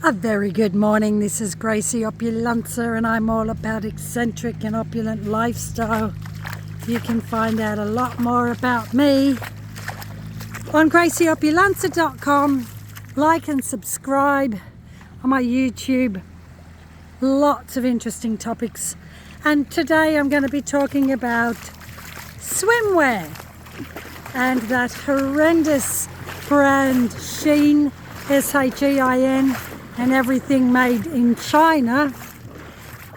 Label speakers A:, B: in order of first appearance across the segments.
A: A very good morning. This is Gracie Opulenza and I'm all about eccentric and opulent lifestyle. You can find out a lot more about me on gracieopulenza.com. Like and subscribe on my YouTube. Lots of interesting topics. And today I'm going to be talking about swimwear and that horrendous brand Shein, S-H-E-I-N, and everything made in China.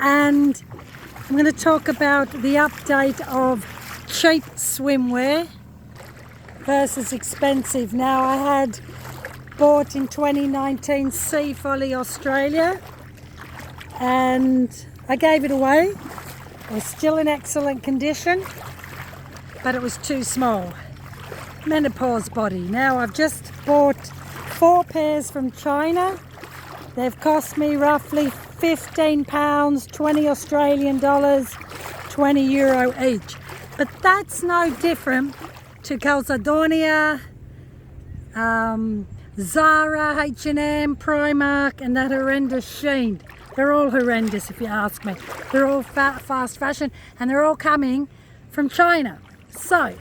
A: And I'm going to talk about the update of cheap swimwear versus expensive. Now, I had bought in 2019 Sea Folly Australia and I gave it away. It was still in excellent condition, but it was too small. Menopause body. Now I've just bought 4 pairs from China. They've cost me roughly £15, 20 Australian dollars, 20 euro each. But that's no different to Calzedonia, Zara, H&M, Primark, and that horrendous Shein. They're all horrendous if you ask me. They're all fast fashion and they're all coming from China. So,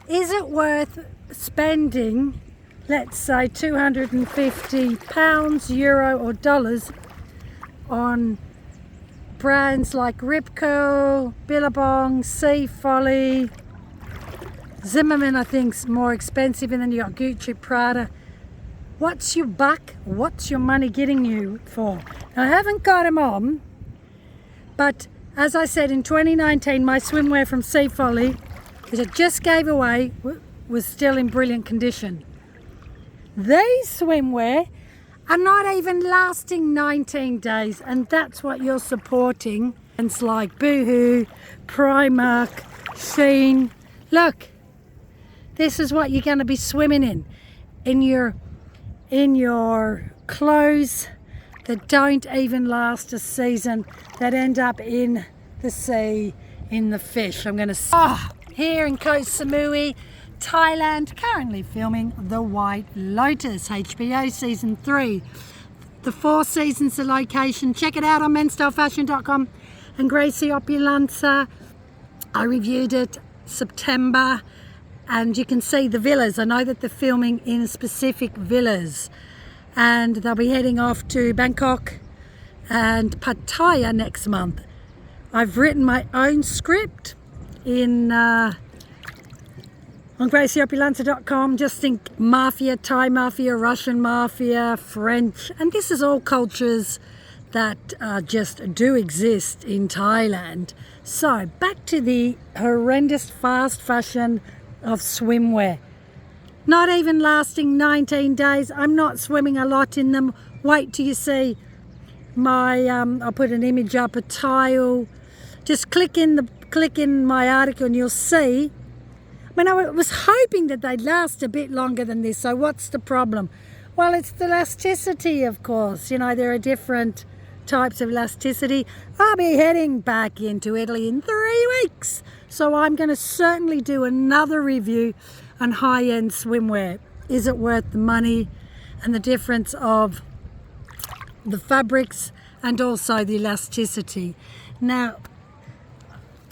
A: is it worth spending, let's say, £250, euro or dollars on brands like Rip Curl, Billabong, Sea Folly, Zimmerman I think's more expensive, and then you got Gucci, Prada. What's your buck? What's your money getting you for? Now, I haven't got them on, but as I said, in 2019 my swimwear from Sea Folly, which I just gave away, was still in brilliant condition. These swimwear are not even lasting 19 days, and that's what you're supporting. It's like Boohoo, Primark, Shein. Look, this is what you're going to be swimming in your clothes that don't even last a season, that end up in the sea, in the fish. I'm going to here in Koh Samui, Thailand, currently filming The White Lotus, HBO Season 3. The 4 seasons, the location. Check it out on menstylefashion.com. And Gracie Opulenza, I reviewed it September, and you can see the villas. I know that they're filming in specific villas, and they'll be heading off to Bangkok and Pattaya next month. I've written my own script on gracieopulenza.com. Just think mafia, Thai mafia, Russian mafia, French, and this is all cultures that just do exist in Thailand. So back to the horrendous fast fashion of swimwear. Not even lasting 19 days. I'm not swimming a lot in them. Wait till you see my I'll put an image up, a tile. Just click in my article and you'll see. I mean, I was hoping that they'd last a bit longer than this. So what's the problem? Well, it's the elasticity, of course. You know, there are different types of elasticity. I'll be heading back into Italy in 3 weeks. So I'm going to certainly do another review on high-end swimwear. Is it worth the money, and the difference of the fabrics and also the elasticity. Now,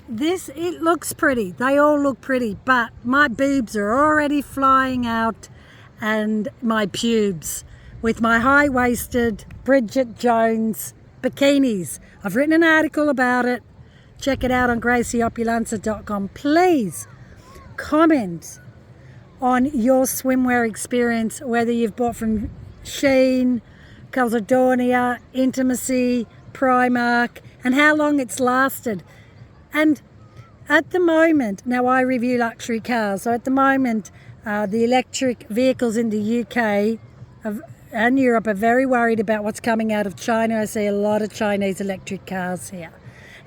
A: it looks pretty. They all look pretty, but my boobs are already flying out, and my pubes with my high-waisted Bridget Jones bikinis. I've written an article about it. Check it out on gracieopulenza.com. Please comment on your swimwear experience, whether you've bought from Shein, Calzedonia, Intimacy, Primark, and how long it's lasted. And at the moment, now I review luxury cars, so at the moment the electric vehicles in the UK and Europe are very worried about what's coming out of China. I see a lot of Chinese electric cars here.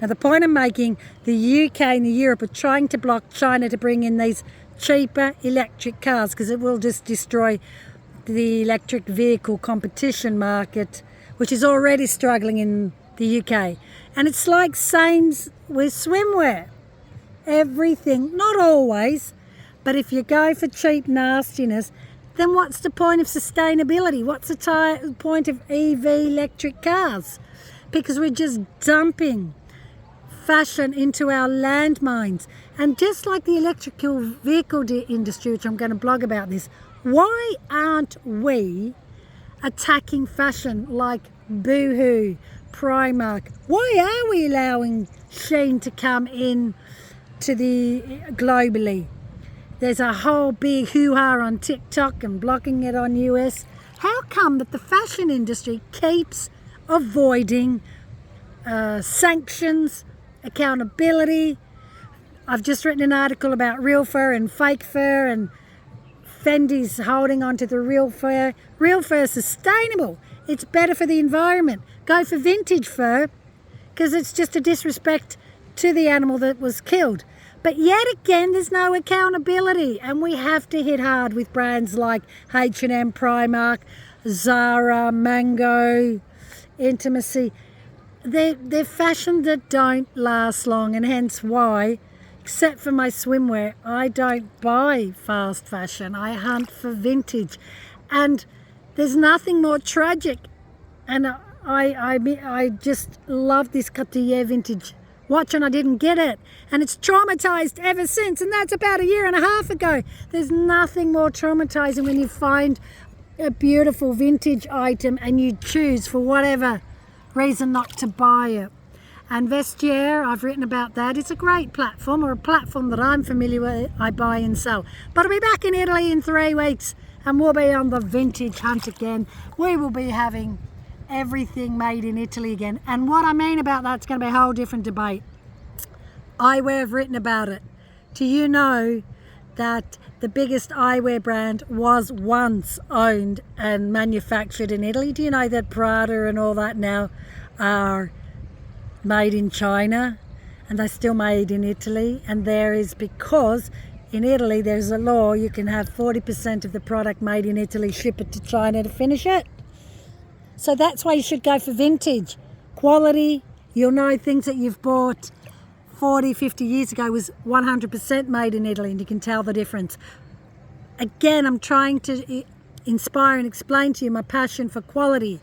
A: Now, the point I'm making, the UK and the Europe are trying to block China to bring in these cheaper electric cars, because it will just destroy the electric vehicle competition market, which is already struggling in the UK. And it's like same with swimwear. Everything, not always, but if you go for cheap nastiness, then what's the point of sustainability? What's the point of EV electric cars? Because we're just dumping fashion into our landmines. And just like the electrical vehicle industry, which I'm going to blog about this, why aren't we attacking fashion like Boohoo, Primark? Why are we allowing Shein to come in to the globally? There's a whole big hoo-ha on TikTok and blocking it on US. How come that the fashion industry keeps avoiding sanctions, accountability? I've just written an article about real fur and fake fur, and Fendi's holding on to the real fur. Real fur is sustainable. It's better for the environment. Go for vintage fur, because it's just a disrespect to the animal that was killed. But yet again, there's no accountability, and we have to hit hard with brands like H&M, Primark, Zara, Mango, Intimacy. They're fashion that don't last long, and hence why, except for my swimwear, I don't buy fast fashion. I hunt for vintage, and there's nothing more tragic. And I just love this Cartier vintage watch, and I didn't get it, and it's traumatized ever since, and that's about 1.5 years ago. There's nothing more traumatizing when you find a beautiful vintage item and you choose for whatever reason not to buy it. And Vestiaire, I've written about that. It's a great platform, or a platform that I'm familiar with. I buy and sell. But I'll be back in Italy in 3 weeks, and we'll be on the vintage hunt again. We will be having everything made in Italy again. And what I mean about that's going to be a whole different debate. Eyewear have written about it. Do you know that the biggest eyewear brand was once owned and manufactured in Italy? Do you know that Prada and all that now are made in China, and they're still made in Italy? And there is, because in Italy there's a law, you can have 40% of the product made in Italy, ship it to China to finish it. So that's why you should go for vintage. Quality, you'll know things that you've bought 40, 50 years ago was 100% made in Italy, and you can tell the difference. Again, I'm trying to inspire and explain to you my passion for quality.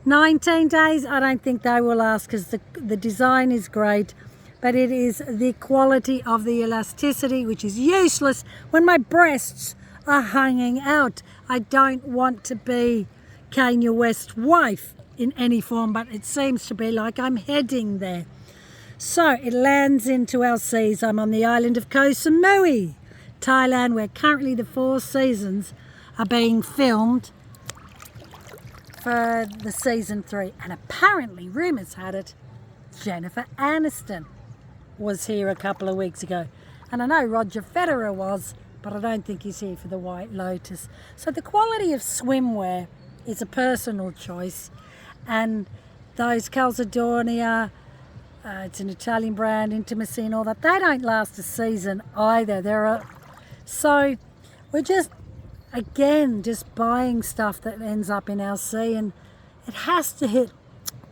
A: 19 days, I don't think they will last, because the design is great, but it is the quality of the elasticity, which is useless when my breasts are hanging out. I don't want to be Kanye West's wife in any form, but it seems to be like I'm heading there. So it lands into our seas. I'm on the island of Koh Samui, Thailand, where currently the 4 seasons are being filmed for the season 3. And apparently, rumours had it, Jennifer Aniston was here a couple of weeks ago. And I know Roger Federer was, but I don't think he's here for the White Lotus. So the quality of swimwear is a personal choice. And those Calzedonia, it's an Italian brand, Intimacy and all that, they don't last a season either. So we're just, again, just buying stuff that ends up in our sea, and it has to hit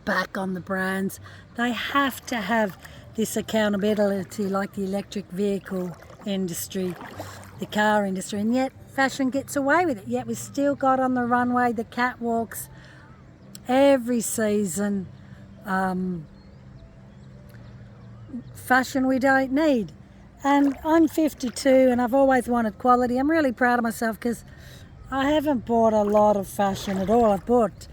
A: back on the brands. They have to have this accountability, like the electric vehicle industry, the car industry, and yet fashion gets away with it. Yet we still got on the runway, the catwalks every season. Fashion we don't need. And I'm 52 and I've always wanted quality. I'm really proud of myself because I haven't bought a lot of fashion at all. I've bought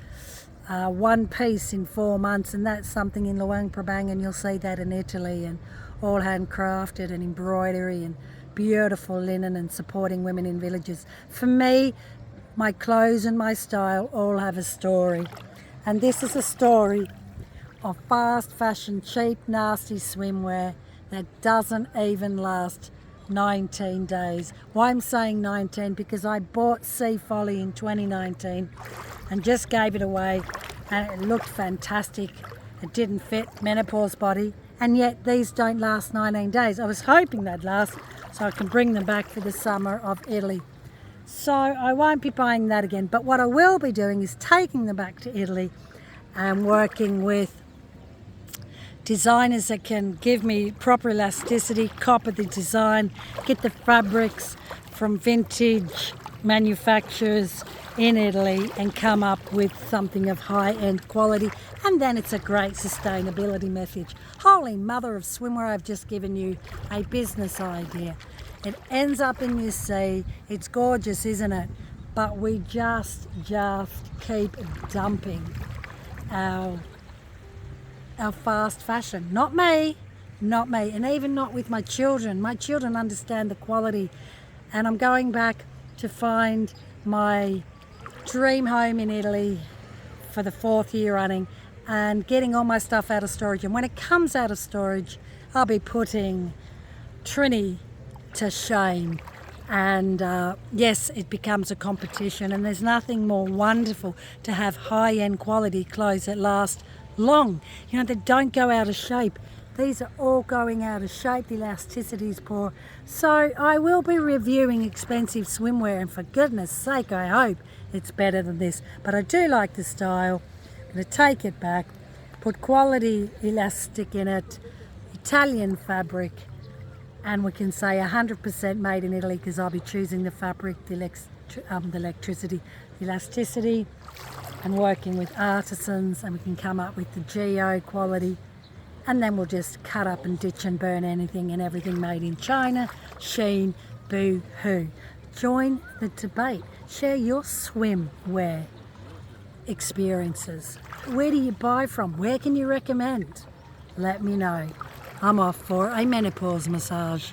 A: one piece in 4 months, and that's something in Luang Prabang, and you'll see that in Italy, and all handcrafted and embroidery and beautiful linen and supporting women in villages. For me, my clothes and my style all have a story, and this is a story of fast fashion, cheap, nasty swimwear that doesn't even last 19 days. Why I'm saying 19? Because I bought Sea Folly in 2019 and just gave it away, and it looked fantastic. It didn't fit menopause body, and yet these don't last 19 days. I was hoping they'd last so I can bring them back for the summer of Italy. So I won't be buying that again, but what I will be doing is taking them back to Italy and working with designers that can give me proper elasticity, copy the design, get the fabrics, from vintage manufacturers in Italy and come up with something of high-end quality, and then it's a great sustainability message. Holy mother of swimwear, I've just given you a business idea. It ends up in your sea. It's gorgeous, isn't it? But we just keep dumping our fast fashion. Not me, and even not with my children. My children understand the quality, and I'm going back to find my dream home in Italy for the 4th year running and getting all my stuff out of storage. And when it comes out of storage, I'll be putting Trini to shame. And yes, it becomes a competition, and there's nothing more wonderful to have high-end quality clothes that last long, you know, that don't go out of shape. These are all going out of shape. The elasticity is poor. So I will be reviewing expensive swimwear, and for goodness sake, I hope it's better than this. But I do like the style. I'm going to take it back, put quality elastic in it, Italian fabric, and we can say 100% made in Italy, because I'll be choosing the fabric, the electricity, the elasticity, and working with artisans, and we can come up with the geo quality. And then we'll just cut up and ditch and burn anything and everything made in China, Shein, boo-hoo. Join the debate. Share your swimwear experiences. Where do you buy from? Where can you recommend? Let me know. I'm off for a menopause massage.